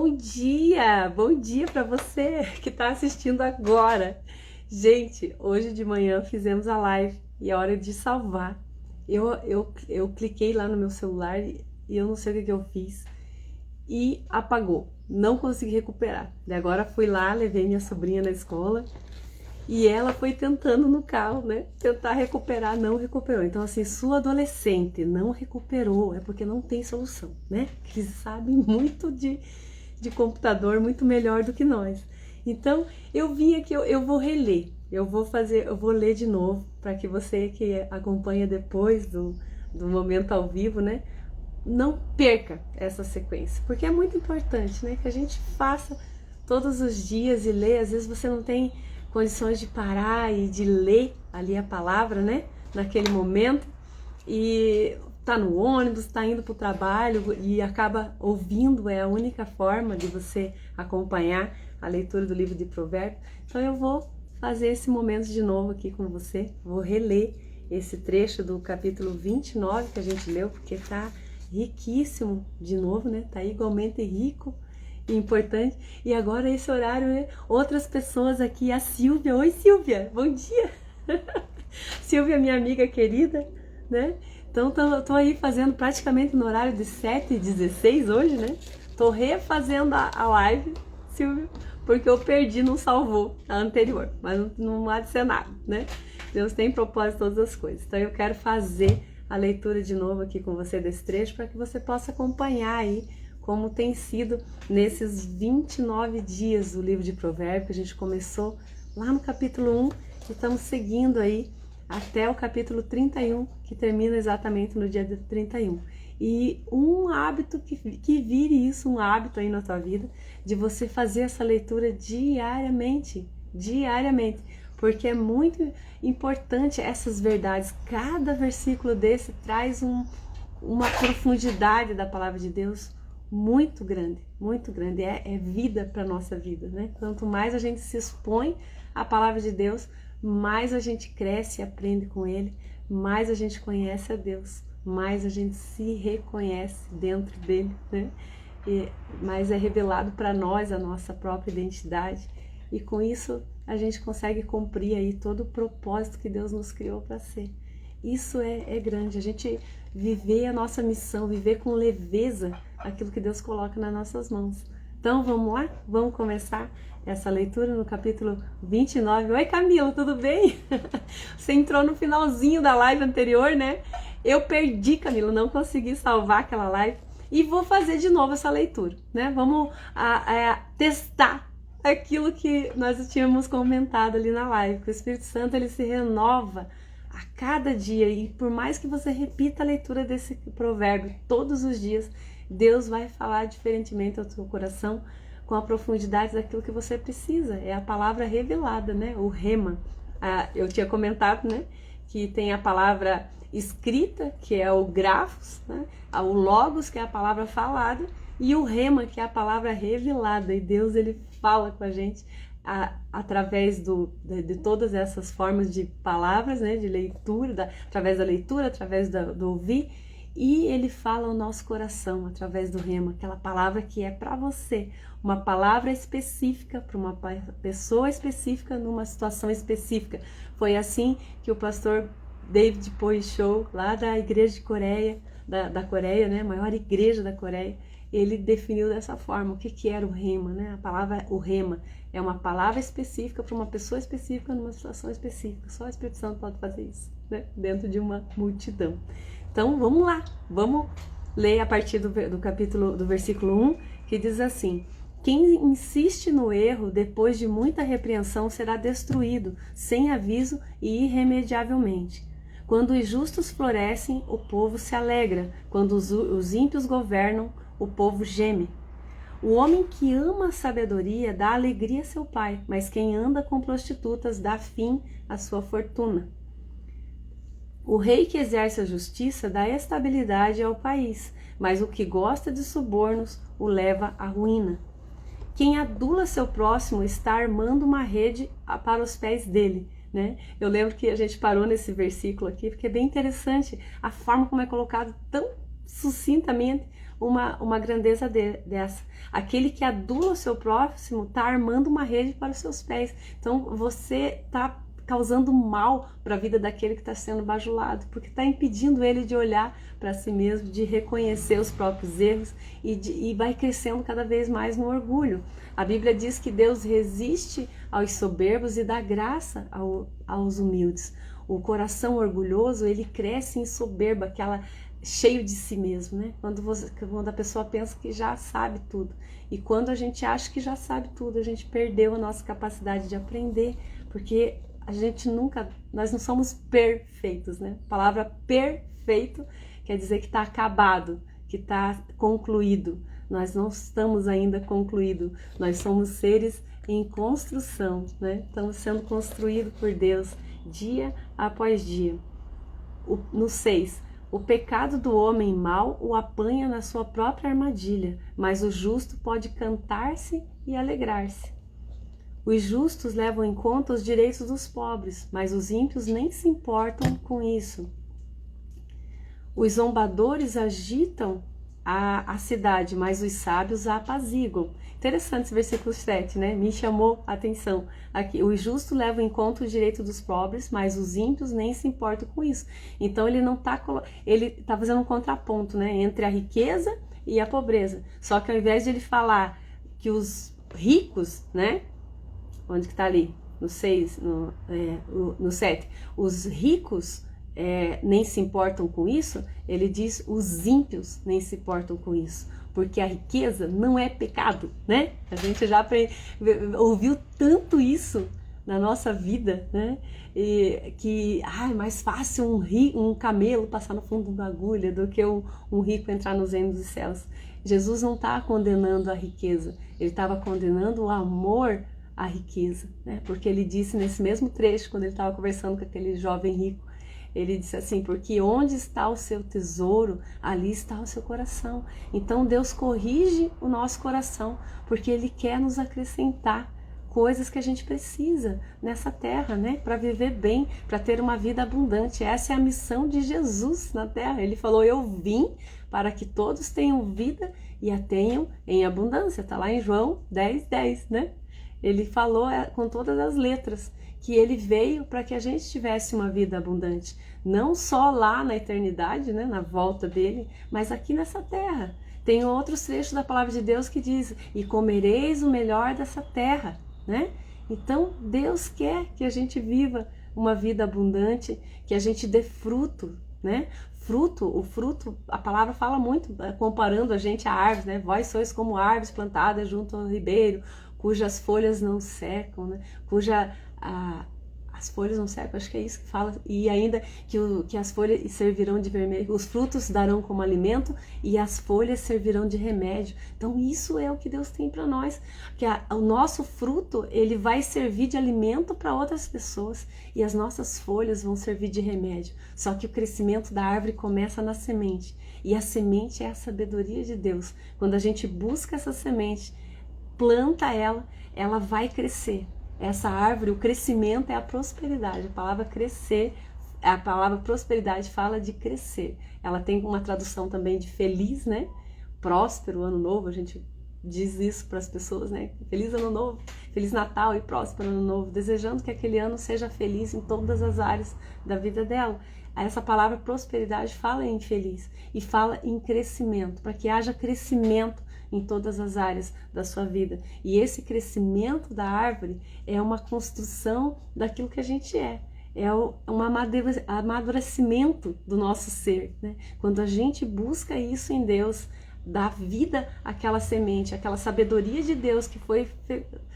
Bom dia para você que está assistindo agora. Gente, hoje de manhã fizemos a live e é hora de salvar. Eu cliquei lá no meu celular e eu não sei o que eu fiz e apagou. Não consegui recuperar. E agora fui lá, levei minha sobrinha na escola e ela foi tentando no carro, né? Tentar recuperar, não recuperou. Então, assim, sua adolescente não recuperou, é porque não tem solução, né? Eles sabem muito de computador, muito melhor do que nós. Então, eu vim aqui, eu vou reler. Eu vou ler de novo, para que você que acompanha depois do momento ao vivo, né? Não perca essa sequência, porque é muito importante, né? Que a gente faça todos os dias e ler. Às vezes você não tem condições de parar e de ler ali a palavra, né? Naquele momento, e tá no ônibus, tá indo pro trabalho e acaba ouvindo, é a única forma de você acompanhar a leitura do livro de Provérbios. Então eu vou fazer esse momento de novo aqui com você, vou reler esse trecho do capítulo 29 que a gente leu, porque tá riquíssimo de novo, né? Tá igualmente rico e importante. E agora esse horário, né? Outras pessoas aqui, a Silvia. Oi, Silvia, bom dia! Silvia, minha amiga querida, né? Então tô aí fazendo praticamente no horário de 7h16 hoje, né? Tô refazendo a live, Silvia, porque eu perdi, não salvou a anterior, mas não há de ser nada, né? Deus tem propósito todas as coisas. Então eu quero fazer a leitura de novo aqui com você desse trecho para que você possa acompanhar aí como tem sido nesses 29 dias do livro de Provérbios. A gente começou lá no capítulo 1 e estamos seguindo aí até o capítulo 31, que termina exatamente no dia 31. E um hábito que vire isso, um hábito aí na tua vida, de você fazer essa leitura diariamente, porque é muito importante essas verdades. Cada versículo desse traz uma profundidade da palavra de Deus muito grande, é vida para nossa vida, né? Quanto mais a gente se expõe à palavra de Deus, mais a gente cresce e aprende com Ele, mais a gente conhece a Deus, mais a gente se reconhece dentro dele, né? E mais é revelado para nós a nossa própria identidade, e com isso a gente consegue cumprir aí todo o propósito que Deus nos criou para ser. Isso é grande, a gente viver a nossa missão, viver com leveza aquilo que Deus coloca nas nossas mãos. Então vamos lá? Vamos começar essa leitura no capítulo 29. Oi, Camila, tudo bem? Você entrou no finalzinho da live anterior, né? Eu perdi, Camila, não consegui salvar aquela live e vou fazer de novo essa leitura, né? Vamos testar aquilo que nós tínhamos comentado ali na live, que o Espírito Santo ele se renova a cada dia, e por mais que você repita a leitura desse provérbio todos os dias, Deus vai falar diferentemente ao seu coração, com a profundidade daquilo que você precisa. É a palavra revelada, né? O rema. Eu tinha comentado, né? Que tem a palavra escrita, que é o grafos, né? O logos, que é a palavra falada, e o rema, que é a palavra revelada. E Deus, ele fala com a gente através de todas essas formas de palavras, né? De leitura, através da leitura, através do ouvir. E ele fala ao nosso coração através do rema, aquela palavra que é para você, uma palavra específica para uma pessoa específica, numa situação específica. Foi assim que o pastor David Poichou, lá da igreja de Coreia, da Coreia, né, a maior igreja da Coreia, ele definiu dessa forma o que era o rema, né? A palavra, o rema, é uma palavra específica para uma pessoa específica, numa situação específica. Só o Espírito Santo pode fazer isso, né? Dentro de uma multidão. Então vamos lá, vamos ler a partir do versículo 1, que diz assim: quem insiste no erro depois de muita repreensão será destruído, sem aviso e irremediavelmente. Quando os justos florescem, o povo se alegra, quando os ímpios governam, o povo geme. O homem que ama a sabedoria dá alegria a seu pai, mas quem anda com prostitutas dá fim à sua fortuna. O rei que exerce a justiça dá estabilidade ao país, mas o que gosta de subornos o leva à ruína. Quem adula seu próximo está armando uma rede para os pés dele, né? Eu lembro que a gente parou nesse versículo aqui, porque é bem interessante a forma como é colocado tão sucintamente uma grandeza dessa. Aquele que adula o seu próximo está armando uma rede para os seus pés. Então você está causando mal para a vida daquele que está sendo bajulado, porque está impedindo ele de olhar para si mesmo, de reconhecer os próprios erros e vai crescendo cada vez mais no orgulho. A Bíblia diz que Deus resiste aos soberbos e dá graça aos humildes. O coração orgulhoso, ele cresce em soberba, aquela cheio de si mesmo, né? Quando a pessoa pensa que já sabe tudo. E quando a gente acha que já sabe tudo, a gente perdeu a nossa capacidade de aprender, porque nós não somos perfeitos, né? A palavra perfeito quer dizer que está acabado, que está concluído. Nós não estamos ainda concluídos, nós somos seres em construção, né? Estamos sendo construídos por Deus dia após dia. No 6, o pecado do homem mau o apanha na sua própria armadilha, mas o justo pode cantar-se e alegrar-se. Os justos levam em conta os direitos dos pobres, mas os ímpios nem se importam com isso. Os zombadores agitam a cidade, mas os sábios a apaziguam. Interessante esse versículo 7, né? Me chamou a atenção. Aqui, os justos levam em conta os direitos dos pobres, mas os ímpios nem se importam com isso. Então ele está fazendo um contraponto, né, entre a riqueza e a pobreza. Só que ao invés de ele falar que os ricos, né? Onde que está ali? No 6, no 7. Os ricos nem se importam com isso, ele diz os ímpios nem se importam com isso. Porque a riqueza não é pecado, né? A gente já ouviu tanto isso na nossa vida, né? Que é mais fácil um camelo passar no fundo da agulha do que um rico entrar nos reinos dos céus. Jesus não está condenando a riqueza, ele estava condenando o amor à riqueza, né? Porque ele disse nesse mesmo trecho, quando ele estava conversando com aquele jovem rico, ele disse assim, porque onde está o seu tesouro, ali está o seu coração. Então Deus corrige o nosso coração, porque Ele quer nos acrescentar coisas que a gente precisa nessa terra, né? Para viver bem, para ter uma vida abundante. Essa é a missão de Jesus na terra. Ele falou, eu vim para que todos tenham vida e a tenham em abundância. Está lá em João 10:10, né? Ele falou com todas as letras que ele veio para que a gente tivesse uma vida abundante, não só lá na eternidade, né, na volta dele, mas aqui nessa terra. Tem outros trechos da palavra de Deus que diz, e comereis o melhor dessa terra, né? Então Deus quer que a gente viva uma vida abundante, que a gente dê fruto, né? O fruto, a palavra fala muito, comparando a gente a árvores, né? Vós sois como árvores plantadas junto ao ribeiro, cujas folhas não secam, né? As folhas não secam, acho que é isso que fala, e ainda que as folhas servirão de vermelho, os frutos darão como alimento e as folhas servirão de remédio. Então isso é o que Deus tem para nós, que o nosso fruto, ele vai servir de alimento para outras pessoas e as nossas folhas vão servir de remédio. Só que o crescimento da árvore começa na semente, e a semente é a sabedoria de Deus. Quando a gente busca essa semente, planta ela vai crescer. Essa árvore, o crescimento é a prosperidade. A palavra crescer, a palavra prosperidade fala de crescer. Ela tem uma tradução também de feliz, né? Próspero, ano novo, a gente diz isso para as pessoas, né? Feliz ano novo, feliz Natal e próspero ano novo, desejando que aquele ano seja feliz em todas as áreas da vida dela. Essa palavra prosperidade fala em feliz e fala em crescimento, para que haja crescimento em todas as áreas da sua vida. E esse crescimento da árvore é uma construção daquilo que a gente é um amadurecimento do nosso ser, né? Quando a gente busca isso em Deus, dá vida àquela semente, aquela sabedoria de Deus que foi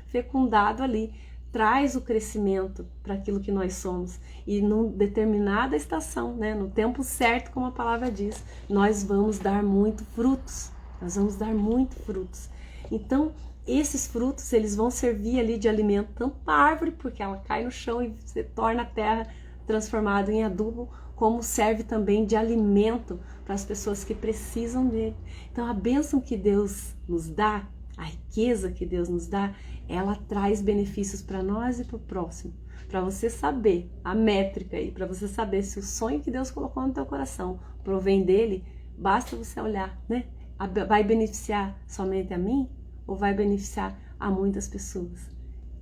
fecundado ali, traz o crescimento para aquilo que nós somos. E numa determinada estação, né, no tempo certo, como a palavra diz, nós vamos dar muito frutos. Nós vamos dar muito frutos. Então, esses frutos, eles vão servir ali de alimento tanto para a árvore, porque ela cai no chão e se torna a terra transformada em adubo, como serve também de alimento para as pessoas que precisam dele. Então, a bênção que Deus nos dá, a riqueza que Deus nos dá, ela traz benefícios para nós e para o próximo. Para você saber a métrica aí, para você saber se o sonho que Deus colocou no teu coração provém dele, basta você olhar, né? vai beneficiar somente a mim ou vai beneficiar a muitas pessoas?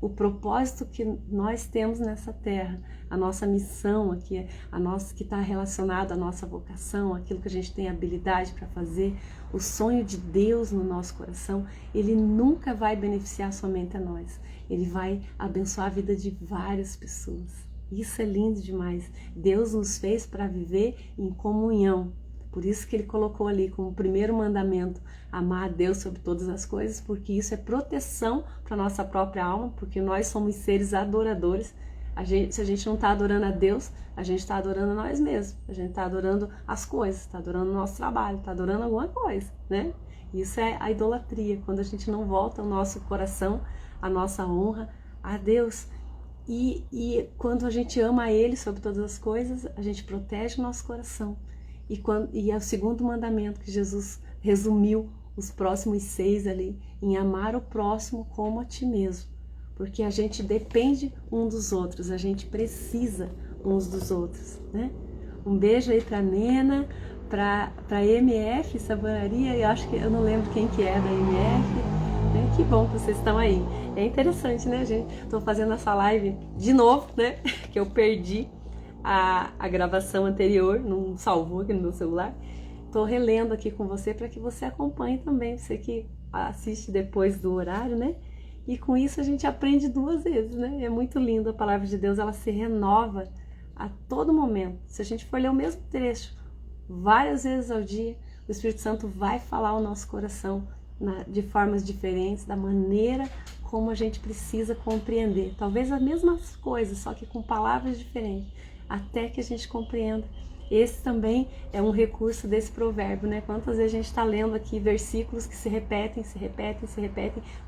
O propósito que nós temos nessa terra, a nossa missão aqui, a nossa que está relacionada à nossa vocação, aquilo que a gente tem habilidade para fazer, o sonho de Deus no nosso coração, ele nunca vai beneficiar somente a nós. Ele vai abençoar a vida de várias pessoas. Isso é lindo demais. Deus nos fez para viver em comunhão. Por isso que ele colocou ali como primeiro mandamento, amar a Deus sobre todas as coisas, porque isso é proteção para a nossa própria alma, porque nós somos seres adoradores. Se a gente não está adorando a Deus, a gente está adorando a nós mesmos, a gente está adorando as coisas, está adorando o nosso trabalho, está adorando alguma coisa, né? Isso é a idolatria, quando a gente não volta o nosso coração, a nossa honra a Deus. E quando a gente ama a Ele sobre todas as coisas, a gente protege o nosso coração. E é o segundo mandamento que Jesus resumiu os próximos 6 ali, em amar o próximo como a ti mesmo. Porque a gente depende um dos outros, a gente precisa uns dos outros, né? Um beijo aí pra Nena, pra MF Saboraria, eu acho que eu não lembro quem que é da MF, né? Que bom que vocês estão aí. É interessante, né, gente? Tô fazendo essa live de novo, né? Que eu perdi a gravação anterior, não salvou aqui no meu celular. Tô relendo aqui com você para que você acompanhe também, você que assiste depois do horário, né? E com isso a gente aprende 2 vezes, né? É muito lindo, a palavra de Deus, ela se renova a todo momento. Se a gente for ler o mesmo trecho várias vezes ao dia, o Espírito Santo vai falar ao nosso coração de formas diferentes, da maneira como a gente precisa compreender. Talvez as mesmas coisas, só que com palavras diferentes, até que a gente compreenda. Esse também é um recurso desse provérbio, né? Quantas vezes a gente está lendo aqui versículos que se repetem,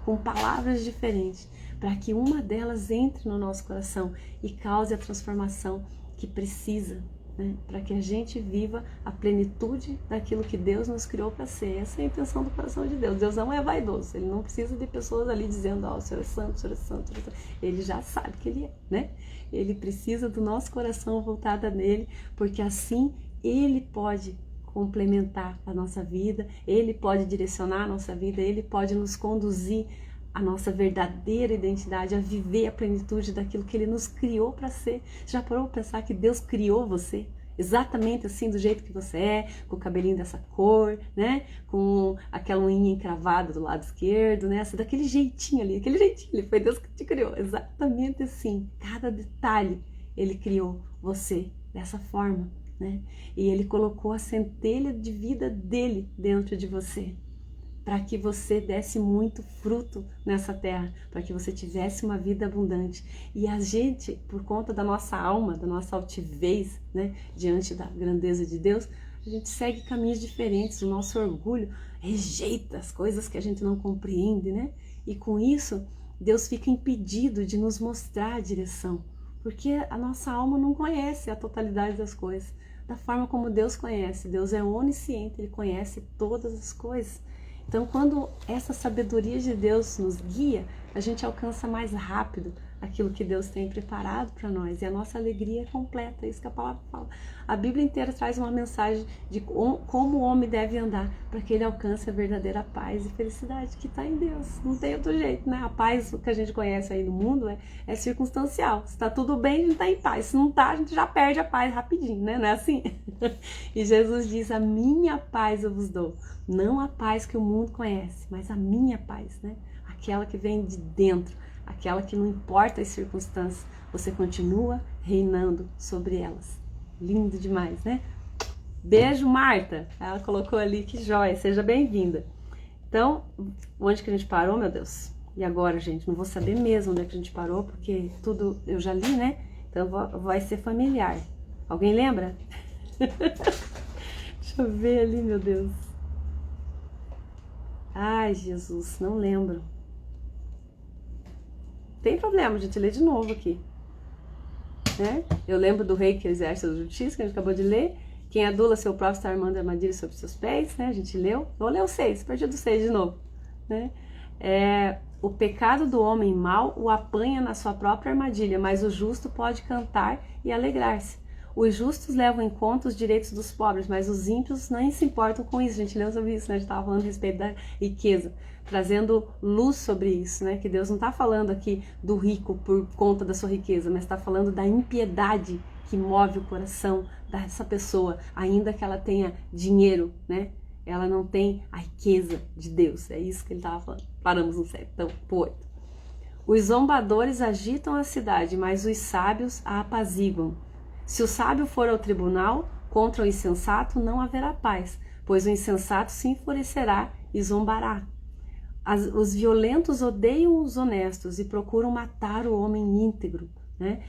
com palavras diferentes, para que uma delas entre no nosso coração e cause a transformação que precisa, né? Para que a gente viva a plenitude daquilo que Deus nos criou para ser. Essa é a intenção do coração de Deus. Deus não é vaidoso, Ele não precisa de pessoas ali dizendo, ó, o Senhor é santo, o Senhor é santo, o Senhor é santo. Ele já sabe que Ele é, né? Ele precisa do nosso coração voltado nele, porque assim Ele pode complementar a nossa vida, Ele pode direcionar a nossa vida, Ele pode nos conduzir à nossa verdadeira identidade, a viver a plenitude daquilo que Ele nos criou para ser. Já parou para pensar que Deus criou você exatamente assim, do jeito que você é, com o cabelinho dessa cor, né? Com aquela unha encravada do lado esquerdo, né? Daquele jeitinho ali, foi Deus que te criou, exatamente assim, cada detalhe Ele criou você dessa forma, né? E Ele colocou a centelha de vida dele dentro de você, para que você desse muito fruto nessa terra, para que você tivesse uma vida abundante. E a gente, por conta da nossa alma, da nossa altivez, né, diante da grandeza de Deus, a gente segue caminhos diferentes, o nosso orgulho rejeita as coisas que a gente não compreende, né? E com isso, Deus fica impedido de nos mostrar a direção, porque a nossa alma não conhece a totalidade das coisas, da forma como Deus conhece. Deus é onisciente, Ele conhece todas as coisas. Então, quando essa sabedoria de Deus nos guia, a gente alcança mais rápido aquilo que Deus tem preparado para nós. E a nossa alegria é completa, é isso que a palavra fala. A Bíblia inteira traz uma mensagem de como o homem deve andar para que ele alcance a verdadeira paz e felicidade que está em Deus. Não tem outro jeito, né? A paz que a gente conhece aí no mundo é circunstancial. Se está tudo bem, a gente está em paz. Se não está, a gente já perde a paz rapidinho, né? Não é assim? E Jesus diz, a minha paz eu vos dou. Não a paz que o mundo conhece, mas a minha paz, né? Aquela que vem de dentro, aquela que não importa as circunstâncias, você continua reinando sobre elas. Lindo demais, né? Beijo, Marta. Ela colocou ali, que joia, seja bem-vinda. Então, onde que a gente parou, meu Deus? E agora, gente? Não vou saber mesmo onde é que a gente parou, porque tudo eu já li, né? Então vai ser familiar. Alguém lembra? Deixa eu ver ali, meu Deus. Ai, Jesus, não lembro. Tem problema, a gente lê de novo aqui, né? Eu lembro do rei que exerce a justiça, que a gente acabou de ler. Quem adula seu próprio está armando armadilha sobre seus pés, né? A gente leu. Vou ler o 6, perdi do 6 de novo, né? O pecado do homem mau o apanha na sua própria armadilha, mas o justo pode cantar e alegrar-se. Os justos levam em conta os direitos dos pobres, mas os ímpios nem se importam com isso. A gente leu sobre isso, né? A gente estava falando a respeito da riqueza, trazendo luz sobre isso, né? Que Deus não está falando aqui do rico por conta da sua riqueza, mas está falando da impiedade que move o coração dessa pessoa, ainda que ela tenha dinheiro, né? Ela não tem a riqueza de Deus. É isso que ele estava falando. Paramos no 7, então, pro 8. Os zombadores agitam a cidade, mas os sábios a apaziguam. Se o sábio for ao tribunal, contra o insensato não haverá paz, pois o insensato se enfurecerá e zombará. Os violentos odeiam os honestos e procuram matar o homem íntegro, né?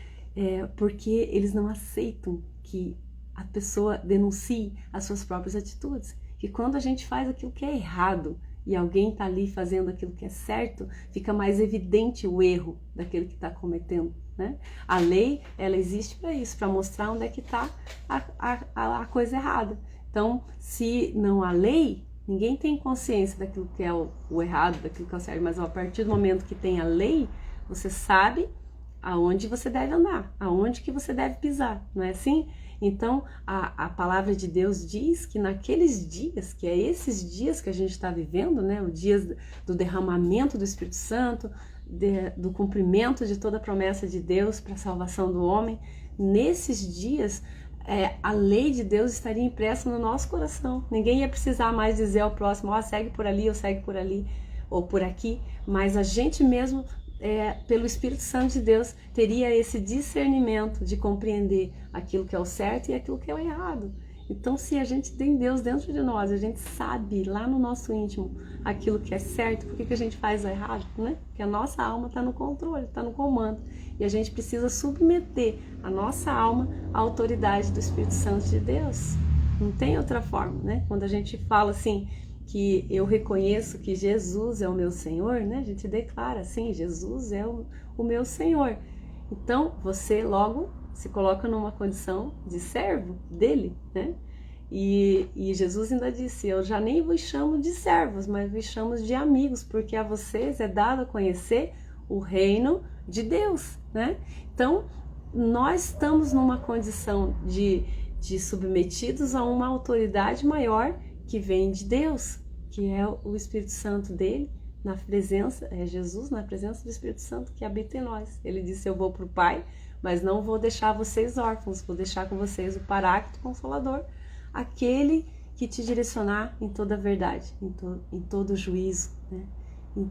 Porque eles não aceitam que a pessoa denuncie as suas próprias atitudes. E quando a gente faz aquilo que é errado e alguém está ali fazendo aquilo que é certo, fica mais evidente o erro daquele que está cometendo, né? A lei, ela existe para isso, para mostrar onde é que está a coisa errada. Então, se não há lei, ninguém tem consciência daquilo que é o errado, daquilo que é o certo, mas a partir do momento que tem a lei, você sabe aonde você deve andar, aonde que você deve pisar, não é assim? Então, a palavra de Deus diz que naqueles dias, que é esses dias que a gente está vivendo, né, os dias do derramamento do Espírito Santo, do cumprimento de toda a promessa de Deus para a salvação do homem, nesses dias, a lei de Deus estaria impressa no nosso coração. Ninguém ia precisar mais dizer ao próximo, segue por ali, ou segue por ali, ou por aqui, mas a gente mesmo, pelo Espírito Santo de Deus, teria esse discernimento de compreender aquilo que é o certo e aquilo que é o errado. Então, se a gente tem Deus dentro de nós, a gente sabe lá no nosso íntimo aquilo que é certo, por que a gente faz o errado, né? Porque a nossa alma está no controle, está no comando. E a gente precisa submeter a nossa alma à autoridade do Espírito Santo de Deus. Não tem outra forma, né? Quando a gente fala assim, que eu reconheço que Jesus é o meu Senhor, né? A gente declara assim, Jesus é o meu Senhor. Então, você logo se coloca numa condição de servo dele, né? E Jesus ainda disse, eu já nem vos chamo de servos, mas vos chamo de amigos, porque a vocês é dado a conhecer o reino de Deus, né? Então, nós estamos numa condição de submetidos a uma autoridade maior que vem de Deus, que é o Espírito Santo dele, na presença, Jesus, na presença do Espírito Santo que habita em nós. Ele disse, eu vou para o Pai, mas não vou deixar vocês órfãos, vou deixar com vocês o Paráclito Consolador, aquele que te direcionar em toda a verdade, em todo o juízo, né?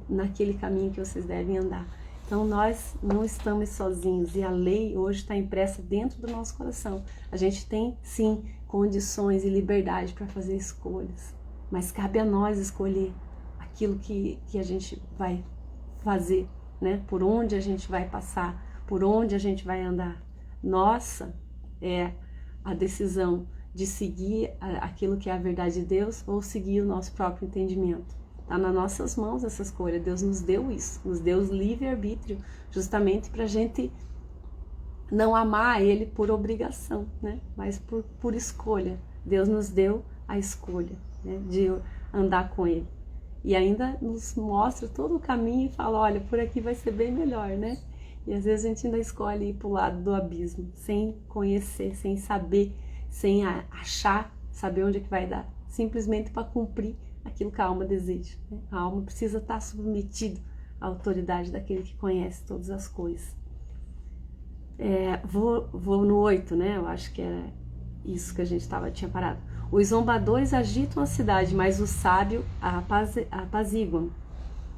Naquele caminho que vocês devem andar. Então nós não estamos sozinhos e a lei hoje está impressa dentro do nosso coração. A gente tem sim condições e liberdade para fazer escolhas, mas cabe a nós escolher aquilo que a gente vai fazer, né? Por onde a gente vai passar, por onde a gente vai andar. Nossa é a decisão de seguir aquilo que é a verdade de Deus ou seguir o nosso próprio entendimento. Está nas nossas mãos essa escolha. Deus nos deu isso, nos deu livre-arbítrio, justamente para a gente não amar Ele por obrigação, né? Mas por escolha. Deus nos deu a escolha, né? De andar com Ele. E ainda nos mostra todo o caminho e fala, olha, por aqui vai ser bem melhor, né? E às vezes a gente ainda escolhe ir para o lado do abismo, sem conhecer, sem saber, sem achar, saber onde é que vai dar. Simplesmente para cumprir aquilo que a alma deseja, né? A alma precisa estar submetida à autoridade daquele que conhece todas as coisas. Vou no 8, né? Eu acho que era isso que a gente tinha parado. Os zombadores agitam a cidade, mas o sábio a apaziguam.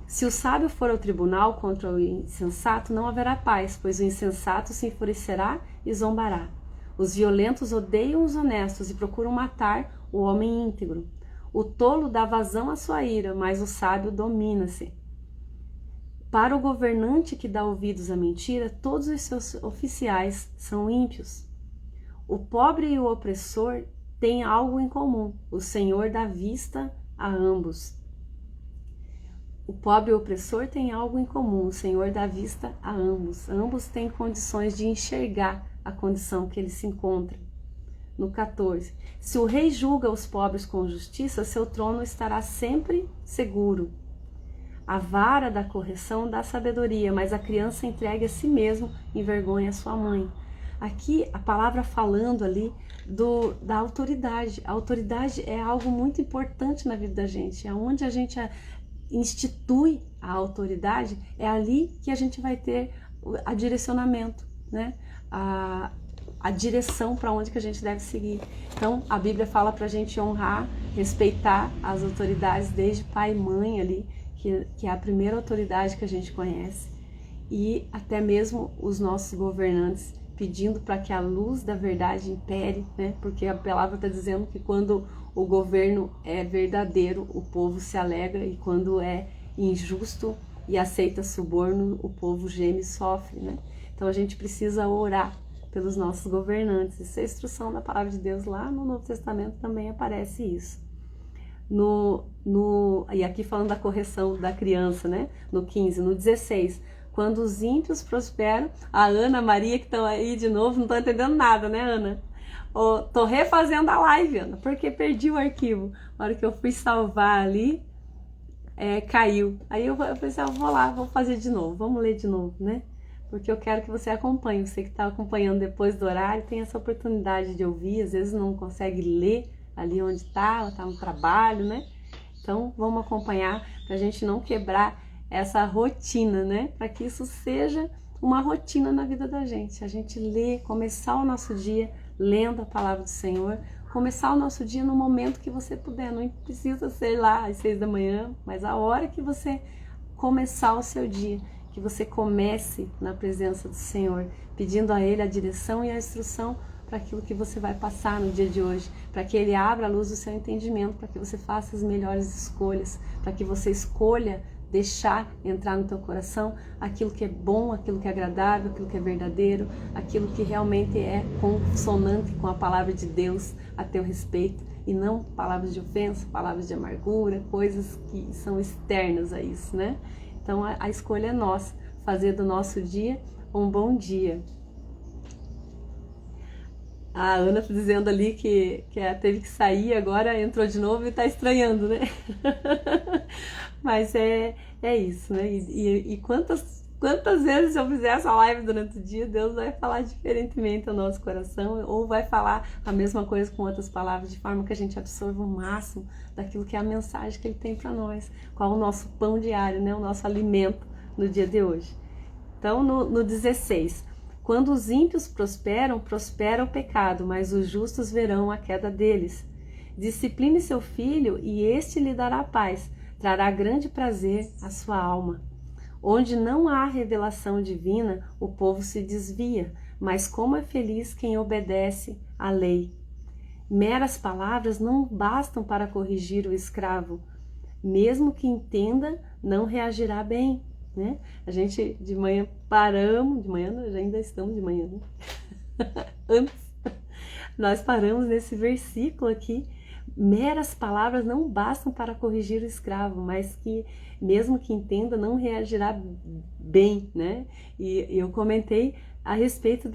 Se o sábio for ao tribunal contra o insensato, não haverá paz, pois o insensato se enfurecerá e zombará. Os violentos odeiam os honestos e procuram matar o homem íntegro. O tolo dá vazão à sua ira, mas o sábio domina-se. Para o governante que dá ouvidos à mentira, todos os seus oficiais são ímpios. O pobre e o opressor têm algo em comum. O Senhor dá vista a ambos. O pobre e o opressor têm algo em comum. O Senhor dá vista a ambos. Ambos têm condições de enxergar a condição que eles se encontram. No 14. Se o rei julga os pobres com justiça, seu trono estará sempre seguro. A vara da correção dá sabedoria, mas a criança entregue a si mesmo envergonha sua mãe. Aqui a palavra falando ali da autoridade. A autoridade é algo muito importante na vida da gente. É onde a gente institui a autoridade, é ali que a gente vai ter a direcionamento, né? A direção para onde que a gente deve seguir. Então, a Bíblia fala para a gente honrar, respeitar as autoridades, desde pai e mãe ali, que é a primeira autoridade que a gente conhece, e até mesmo os nossos governantes, pedindo para que a luz da verdade impere, né? Porque a palavra está dizendo que quando o governo é verdadeiro, o povo se alegra, e quando é injusto e aceita suborno, o povo geme e sofre, né? Então a gente precisa orar pelos nossos governantes. Isso é a instrução da palavra de Deus. Lá no Novo Testamento também aparece isso. E aqui falando da correção da criança, né? No 15, no 16, quando os ímpios prosperam, a Ana Maria que estão aí de novo, não estão entendendo nada, né, Ana? Tô refazendo a live, Ana, porque perdi o arquivo. Na hora que eu fui salvar ali, caiu. Aí eu pensei, vou lá, vou fazer de novo, vamos ler de novo, né? Porque eu quero que você acompanhe. Você que está acompanhando depois do horário tem essa oportunidade de ouvir, às vezes não consegue ler ali onde está no trabalho, né? Então vamos acompanhar para a gente não quebrar essa rotina, né? Para que isso seja uma rotina na vida da gente. A gente lê, começar o nosso dia lendo a palavra do Senhor, começar o nosso dia no momento que você puder. Não precisa ser lá às 6 da manhã, mas a hora que você começar o seu dia, que você comece na presença do Senhor, pedindo a Ele a direção e a instrução para aquilo que você vai passar no dia de hoje, para que Ele abra a luz do seu entendimento, para que você faça as melhores escolhas, para que você escolha deixar entrar no teu coração aquilo que é bom, aquilo que é agradável, aquilo que é verdadeiro, aquilo que realmente é consonante com a palavra de Deus a teu respeito, e não palavras de ofensa, palavras de amargura, coisas que são externas a isso, né? Então a escolha é nossa, fazer do nosso dia um bom dia. A Ana dizendo ali que teve que sair, agora entrou de novo e está estranhando, né? Mas é isso, né? E quantas vezes eu fizer essa live durante o dia, Deus vai falar diferentemente ao nosso coração, ou vai falar a mesma coisa com outras palavras, de forma que a gente absorva o máximo daquilo que é a mensagem que Ele tem para nós, qual o nosso pão diário, né? O nosso alimento no dia de hoje. Então, no 16, quando os ímpios prosperam, prospera o pecado, mas os justos verão a queda deles. Discipline seu filho e este lhe dará paz, trará grande prazer à sua alma. Onde não há revelação divina, o povo se desvia, mas como é feliz quem obedece à lei. Meras palavras não bastam para corrigir o escravo. Mesmo que entenda, não reagirá bem, né? A gente de manhã paramos, de manhã nós ainda estamos de manhã, né? Antes, nós paramos nesse versículo aqui. Meras palavras não bastam para corrigir o escravo, mas que mesmo que entenda, não reagirá bem, né? E eu comentei a respeito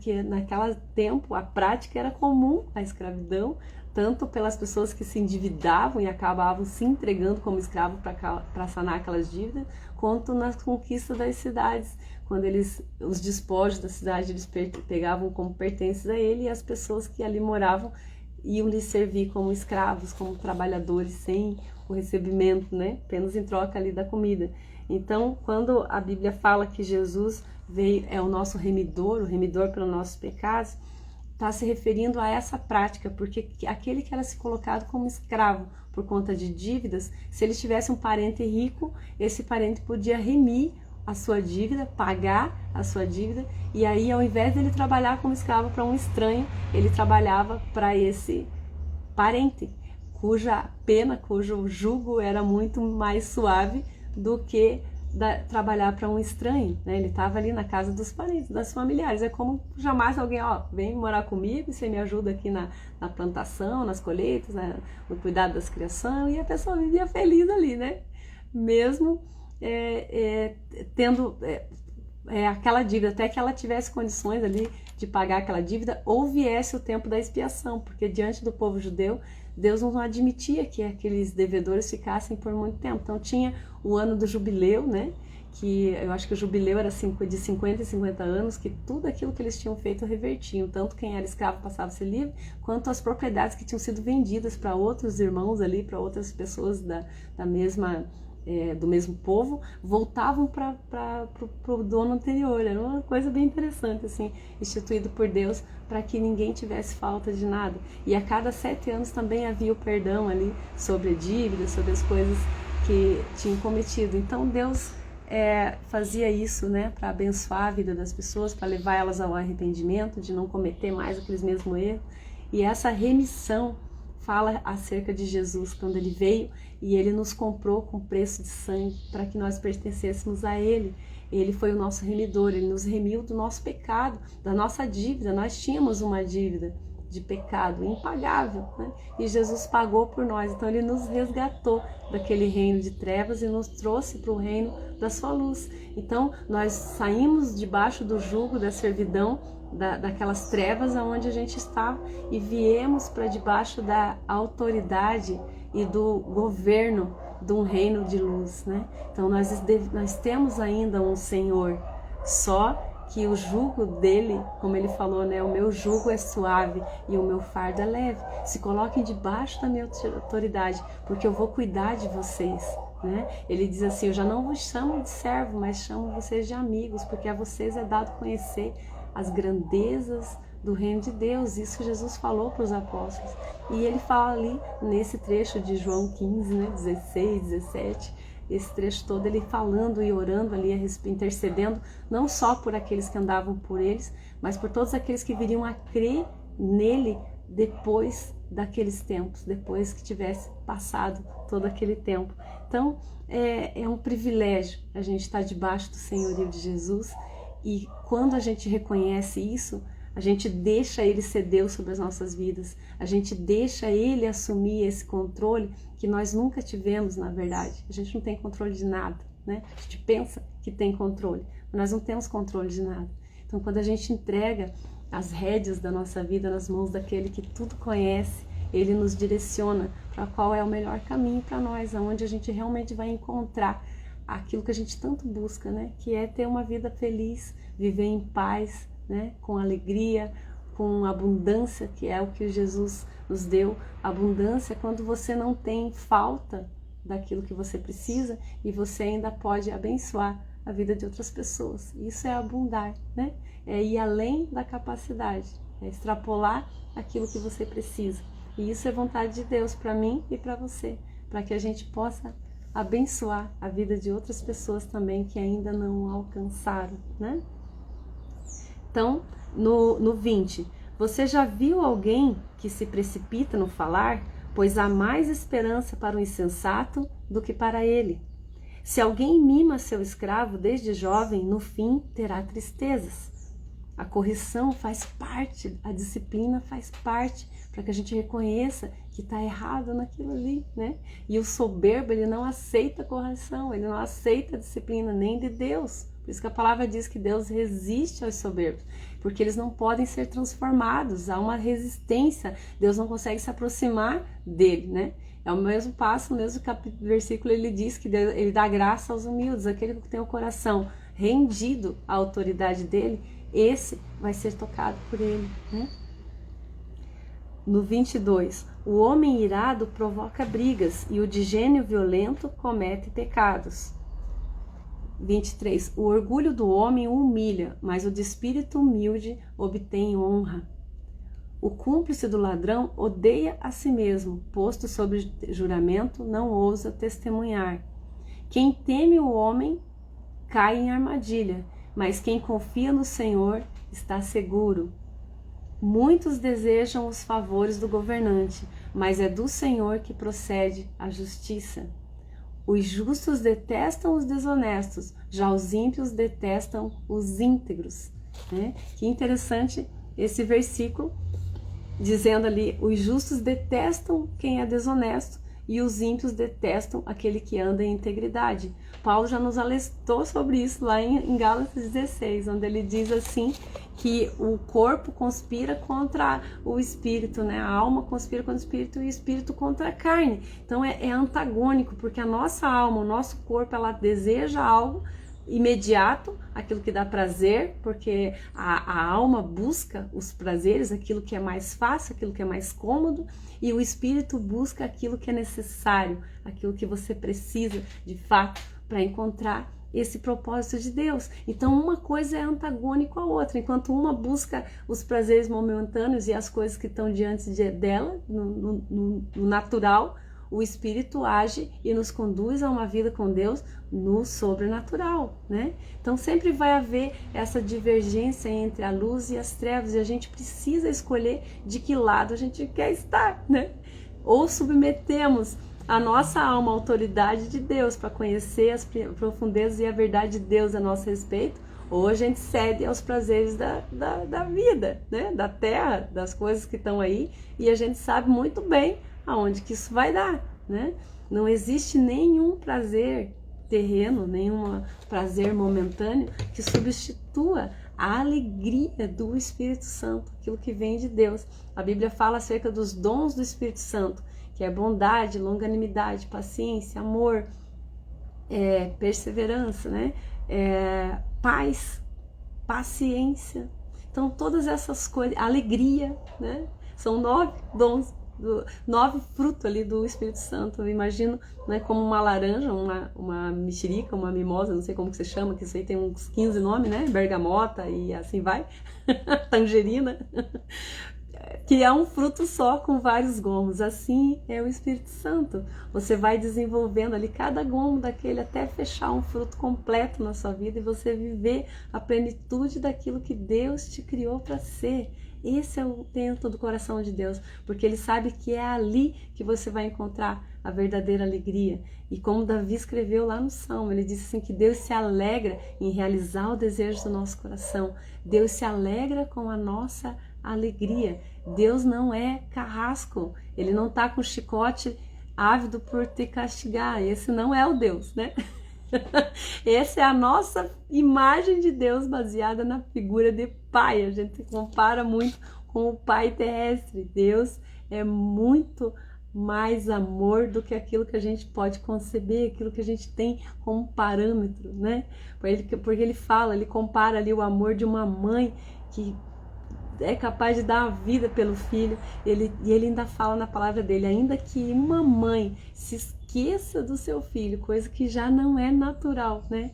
que naquele tempo a prática era comum, a escravidão, tanto pelas pessoas que se endividavam e acabavam se entregando como escravo para sanar aquelas dívidas, quanto na conquista das cidades, quando os despojos da cidade eles pegavam como pertences a ele, e as pessoas que ali moravam iam lhe servir como escravos, como trabalhadores, sem o recebimento, né? Apenas em troca ali da comida. Então, quando a Bíblia fala que Jesus veio, é o nosso remidor, o remidor pelos nossos pecados, está se referindo a essa prática, porque aquele que era se colocado como escravo por conta de dívidas, se ele tivesse um parente rico, esse parente podia remir a sua dívida, pagar a sua dívida, e aí ao invés dele trabalhar como escravo para um estranho, ele trabalhava para esse parente, cuja pena, cujo jugo era muito mais suave do que trabalhar para um estranho, né? Ele estava ali na casa dos parentes, das familiares. É como jamais alguém, vem morar comigo, você me ajuda aqui na plantação, nas colheitas, no cuidado das criações, e a pessoa vivia feliz ali, né? Mesmo tendo aquela dívida, até que ela tivesse condições ali de pagar aquela dívida, ou viesse o tempo da expiação, porque diante do povo judeu, Deus não admitia que aqueles devedores ficassem por muito tempo. Então tinha o ano do jubileu, né? que eu acho que o jubileu era de 50 em 50 anos, que tudo aquilo que eles tinham feito revertiam, tanto quem era escravo passava a ser livre, quanto as propriedades que tinham sido vendidas para outros irmãos ali, para outras pessoas da mesma, do mesmo povo, voltavam para o dono anterior. Era uma coisa bem interessante, assim, instituído por Deus para que ninguém tivesse falta de nada. E a cada 7 anos também havia o perdão ali sobre a dívida, sobre as coisas que tinham cometido. Então Deus fazia isso, né, para abençoar a vida das pessoas, para levar elas ao arrependimento, de não cometer mais aqueles mesmos erros. E essa remissão fala acerca de Jesus, quando ele veio e ele nos comprou com preço de sangue para que nós pertencêssemos a ele. Ele foi o nosso remidor, ele nos remiu do nosso pecado, da nossa dívida. Nós tínhamos uma dívida de pecado impagável, né? E Jesus pagou por nós. Então ele nos resgatou daquele reino de trevas e nos trouxe para o reino da sua luz. Então nós saímos debaixo do jugo da servidão, daquelas trevas aonde a gente estava, e viemos para debaixo da autoridade e do governo de um reino de luz, né? Então nós temos ainda um Senhor, só que o jugo dele, como ele falou, né? O meu jugo é suave e o meu fardo é leve. Se coloquem debaixo da minha autoridade, porque eu vou cuidar de vocês, né? Ele diz assim: eu já não vos chamo de servo, mas chamo vocês de amigos, porque a vocês é dado conhecer as grandezas do reino de Deus. Isso Jesus falou para os apóstolos. E ele fala ali nesse trecho de João 15, né? 16, 17... esse trecho todo, ele falando e orando ali, intercedendo, não só por aqueles que andavam por eles, mas por todos aqueles que viriam a crer nele depois daqueles tempos, depois que tivesse passado todo aquele tempo. Então, é um privilégio a gente estar debaixo do senhorio de Jesus, e quando a gente reconhece isso, a gente deixa ele ser Deus sobre as nossas vidas, a gente deixa ele assumir esse controle que nós nunca tivemos, na verdade. A gente não tem controle de nada, né? A gente pensa que tem controle, mas nós não temos controle de nada. Então, quando a gente entrega as rédeas da nossa vida nas mãos daquele que tudo conhece, ele nos direciona para qual é o melhor caminho para nós, aonde a gente realmente vai encontrar aquilo que a gente tanto busca, né? Que é ter uma vida feliz, viver em paz, né? Com alegria, com abundância, que é o que Jesus nos deu. Abundância é quando você não tem falta daquilo que você precisa e você ainda pode abençoar a vida de outras pessoas. Isso é abundar, né? É ir além da capacidade, é extrapolar aquilo que você precisa. E isso é vontade de Deus para mim e para você, para que a gente possa abençoar a vida de outras pessoas também que ainda não alcançaram, né? Então, no 20, você já viu alguém que se precipita no falar? Pois há mais esperança para o insensato do que para ele. Se alguém mima seu escravo desde jovem, no fim terá tristezas. A correção faz parte, a disciplina faz parte, para que a gente reconheça que está errado naquilo ali, né? E o soberbo, ele não aceita a correção, ele não aceita a disciplina nem de Deus. Por isso que a palavra diz que Deus resiste aos soberbos, porque eles não podem ser transformados, há uma resistência, Deus não consegue se aproximar dele, né? É o mesmo passo, o mesmo versículo, ele diz que Deus, ele dá graça aos humildes, aquele que tem o coração rendido à autoridade dele, esse vai ser tocado por ele, né? No 22, o homem irado provoca brigas e o de gênio violento comete pecados. 23, o orgulho do homem o humilha, mas o de espírito humilde obtém honra. O cúmplice do ladrão odeia a si mesmo, posto sob juramento, não ousa testemunhar. Quem teme o homem cai em armadilha, mas quem confia no Senhor está seguro. Muitos desejam os favores do governante, mas é do Senhor que procede a justiça. Os justos detestam os desonestos, já os ímpios detestam os íntegros, né? Que interessante esse versículo, dizendo ali, os justos detestam quem é desonesto e os ímpios detestam aquele que anda em integridade. Paulo já nos alertou sobre isso lá em Gálatas 16, onde ele diz assim, que o corpo conspira contra o espírito, né? A alma conspira contra o espírito e o espírito contra a carne. Então é antagônico, porque a nossa alma, o nosso corpo, ela deseja algo, imediato, aquilo que dá prazer, porque a alma busca os prazeres, aquilo que é mais fácil, aquilo que é mais cômodo, e o espírito busca aquilo que é necessário, aquilo que você precisa de fato para encontrar esse propósito de Deus. Então uma coisa é antagônica à outra, enquanto uma busca os prazeres momentâneos e as coisas que estão diante dela, no natural, o Espírito age e nos conduz a uma vida com Deus no sobrenatural, né? Então sempre vai haver essa divergência entre a luz e as trevas, e a gente precisa escolher de que lado a gente quer estar, né? Ou submetemos a nossa alma à autoridade de Deus para conhecer as profundezas e a verdade de Deus a nosso respeito, ou a gente cede aos prazeres da vida, né? Da terra, das coisas que estão aí, e a gente sabe muito bem aonde que isso vai dar, né? Não existe nenhum prazer terreno, nenhum prazer momentâneo que substitua a alegria do Espírito Santo, aquilo que vem de Deus. A Bíblia fala acerca dos dons do Espírito Santo, que é bondade, longanimidade, paciência, amor, perseverança, né? Paz, paciência. Então todas essas coisas, alegria, né? São 9 dons, 9 frutos ali do Espírito Santo. Eu imagino, né, como uma laranja, uma mexerica, uma mimosa, não sei como que se chama, que isso aí tem uns 15 nomes, né? Bergamota e assim vai. Tangerina. Que é um fruto só com vários gomos. Assim é o Espírito Santo. Você vai desenvolvendo ali cada gomo daquele até fechar um fruto completo na sua vida e você viver a plenitude daquilo que Deus te criou para ser. Esse é o intento do coração de Deus, porque Ele sabe que é ali que você vai encontrar a verdadeira alegria. E como Davi escreveu lá no Salmo, ele disse assim que Deus se alegra em realizar o desejo do nosso coração. Deus se alegra com a nossa alegria. Deus não é carrasco, Ele não está com chicote ávido por te castigar. Esse não é o Deus, né? Essa é a nossa imagem de Deus baseada na figura de pai. A gente compara muito com o pai terrestre. Deus é muito mais amor do que aquilo que a gente pode conceber, aquilo que a gente tem como parâmetro, né? Porque ele fala, ele compara ali o amor de uma mãe que é capaz de dar a vida pelo filho. E ele ainda fala na palavra dele, ainda que uma mãe se esqueça do seu filho, coisa que já não é natural, né?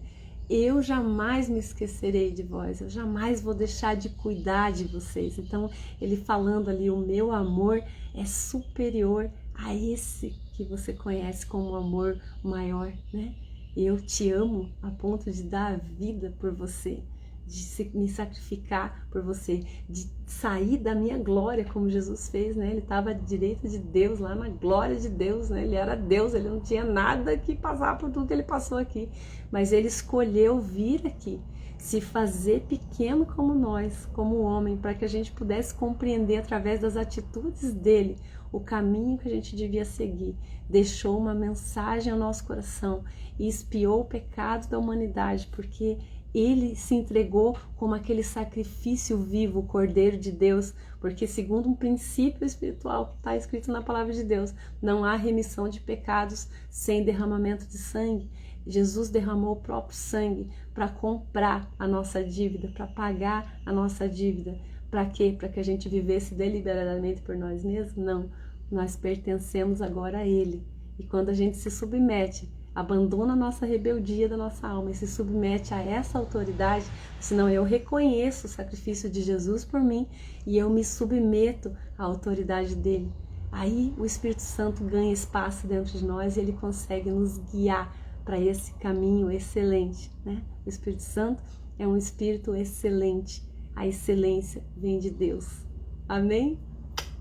Eu jamais me esquecerei de vós, eu jamais vou deixar de cuidar de vocês. Então, ele falando ali, o meu amor é superior a esse que você conhece como amor maior, né? Eu te amo a ponto de dar a vida por você, de me sacrificar por você, de sair da minha glória, como Jesus fez, né? Ele estava à direita de Deus, lá na glória de Deus, né? Ele era Deus, ele não tinha nada que passar por tudo que ele passou aqui, mas ele escolheu vir aqui, se fazer pequeno como nós, como homem, para que a gente pudesse compreender através das atitudes dele o caminho que a gente devia seguir. Deixou uma mensagem ao nosso coração e expiou o pecado da humanidade, porque ele se entregou como aquele sacrifício vivo, o Cordeiro de Deus, porque segundo um princípio espiritual que está escrito na palavra de Deus, não há remissão de pecados sem derramamento de sangue. Jesus derramou o próprio sangue para comprar a nossa dívida, para pagar a nossa dívida. Para quê? Para que a gente vivesse deliberadamente por nós mesmos? Não, nós pertencemos agora a Ele. E quando a gente se submete, abandona a nossa rebeldia da nossa alma e se submete a essa autoridade, senão eu reconheço o sacrifício de Jesus por mim e eu me submeto à autoridade dele. Aí o Espírito Santo ganha espaço dentro de nós e ele consegue nos guiar para esse caminho excelente, né? O Espírito Santo é um Espírito excelente. A excelência vem de Deus. Amém?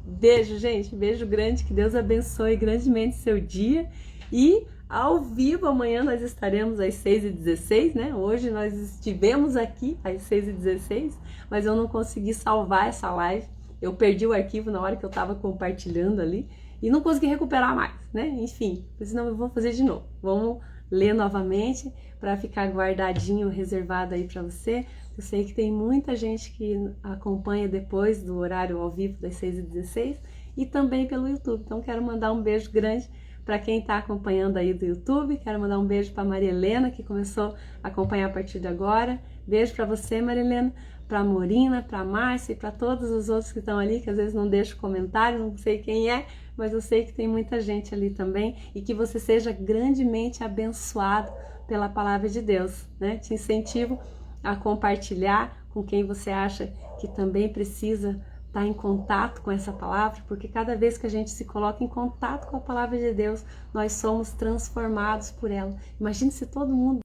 Beijo, gente. Beijo grande. Que Deus abençoe grandemente seu dia. E ao vivo, amanhã nós estaremos às 6h16, né? Hoje nós estivemos aqui às 6h16, mas eu não consegui salvar essa live. Eu perdi o arquivo na hora que eu estava compartilhando ali e não consegui recuperar mais, né? Enfim, senão eu vou fazer de novo. Vamos ler novamente para ficar guardadinho, reservado aí para você. Eu sei que tem muita gente que acompanha depois do horário ao vivo das 6h16 e também pelo YouTube. Então quero mandar um beijo grande Para quem está acompanhando aí do YouTube, quero mandar um beijo para Maria Helena, que começou a acompanhar a partir de agora. Beijo para você, Maria Helena, para a Morina, para a Márcia e para todos os outros que estão ali, que às vezes não deixam comentário, não sei quem é, mas eu sei que tem muita gente ali também, e que você seja grandemente abençoado pela palavra de Deus, né? Te incentivo a compartilhar com quem você acha que também precisa estar em contato com essa palavra, porque cada vez que a gente se coloca em contato com a palavra de Deus, nós somos transformados por ela. Imagine se todo mundo